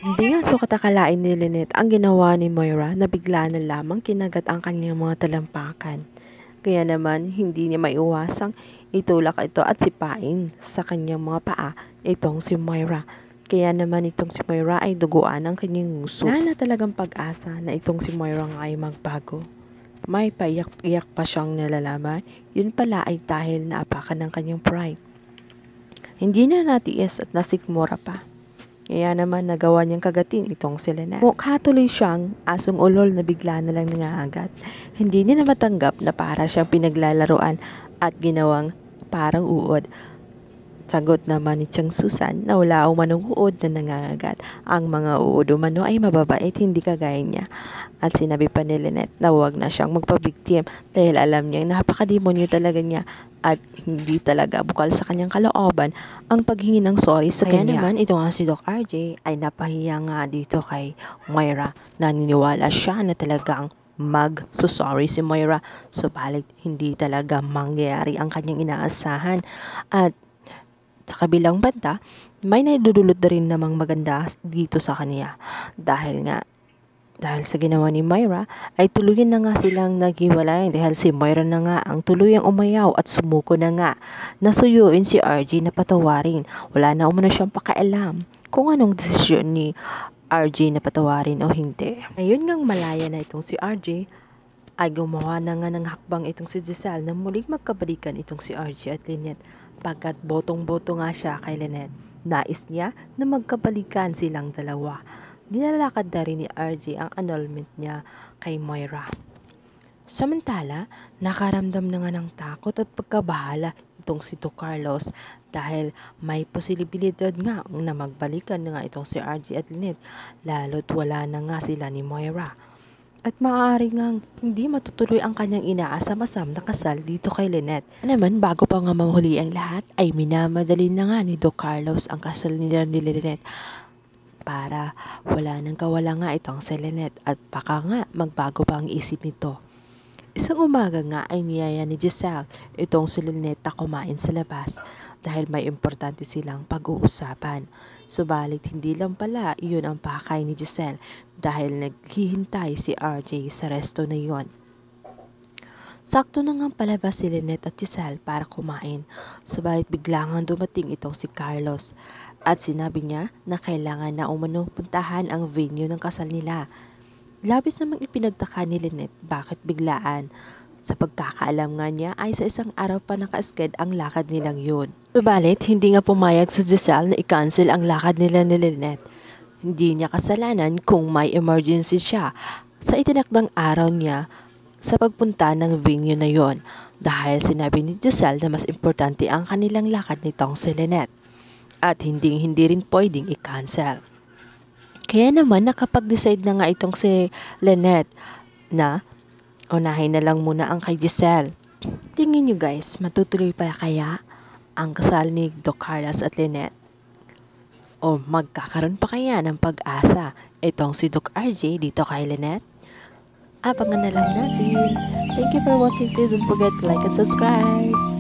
Hindi nga sukat akalain ni Lynette ang ginawa ni Moira na bigla na lamang kinagat ang kanyang mga talampakan. Kaya naman hindi niya maiwasang itulak ito at sipain sa kanyang mga paa itong si Moira. Kaya naman itong si Moira ay duguan ang kanyang nguso. Wala na talagang pag-asa na itong si Moira nga ay magbago. May paiyak-iyak pa siyang nalalaman, yun pala ay dahil naapakan ng kanyang pride. Hindi na natiis at nasikmura pa. Kaya naman nagawa niyang kagatin itong si Lynette. Mukha tuloy siyang asong ulol na bigla na lang nangangagat. Hindi niya na matanggap na para siyang pinaglalaruan at ginawang parang uod. Sagot naman ni Chang Susan na wala umanong uod na nangangagat. Ang mga uod umano ay mababait, hindi kagaya niya. At sinabi pa ni Lynette na huwag na siyang magpabiktim dahil alam niyang napakademonyo talaga niya at hindi talaga bukal sa kanyang kalooban ang paghingi ng sorry sa kanya. Kaya naman ito nga si Doc RJ ay napahiya nga dito kay Moira. Naniniwala siya na talagang mag-sorry si Moira. Subalit hindi talaga mangyayari ang kanyang inaasahan. At sa kabilang banda, may naidudulot na rin namang maganda dito sa kanya. Dahil sa ginawa ni Moira, ay tuluyan na nga silang naghiwalay dahil si Moira na nga ang tuluyang umayaw at sumuko na nga. Nasuyuin si RJ na patawarin. Wala na umano siyang pakialam kung anong desisyon ni RJ na patawarin o hindi. Ngayon ngang malaya na itong si RJ, ay gumawa na nga ng hakbang itong si Giselle na muling magkabalikan itong si RJ at Lynette. Pagkat botong-boto nga siya kay Lynette, nais niya na magkabalikan silang dalawa. Nilalakad na rin ni RJ ang annulment niya kay Moira. Samantala, nakaramdam na nga ng takot at pagkabahala itong si Doc Carlos dahil may posibilidad nga na magbalikan na nga itong si RJ at Lynette lalo't wala na nga sila ni Moira. At maaari ngang hindi matutuloy ang kanyang inaasam-asam na kasal dito kay Lynette. Naman bago pa nga mahuli ang lahat ay minamadali na nga ni Doc Carlos ang kasal nila ni Lynette para wala nang kawala nga itong si Lynette at baka nga magbago pa ang isip nito. Isang umaga nga ay niyaya ni Giselle itong si Lynette na kumain sa labas dahil may importante silang pag-uusapan. Subalit hindi lang pala iyon ang pakay ni Giselle dahil naghihintay si RJ sa resto na iyon. Sakto na nga palabas si Lynette at Giselle para kumain. Subalit bigla nga dumating itong si Carlos at sinabi niya na kailangan na umano puntahan ang venue ng kasal nila. Labis namang ipinagtaka ni Lynette bakit biglaan. Sa pagkakaalam nga niya ay sa isang araw pa naka-sked ang lakad nilang yun. Subalit, hindi nga pumayag sa Giselle na i-cancel ang lakad nila ni Lynette. Hindi niya kasalanan kung may emergency siya sa itinakdang araw niya sa pagpunta ng venue na yon dahil sinabi ni Giselle na mas importante ang kanilang lakad nitong si Lynette at hindi rin pwedeng i-cancel. Kaya naman nakapag-decide na nga itong si Lynette na unahin na lang muna ang kay Giselle. Tingin nyo guys, matutuloy pa kaya ang kasal ni Doc Carlos at Lynette? O magkakaroon pa kaya ng pag-asa itong si Doc RJ dito kay Lynette? Abangan na lang natin. Thank you for watching. Please don't forget to like and subscribe.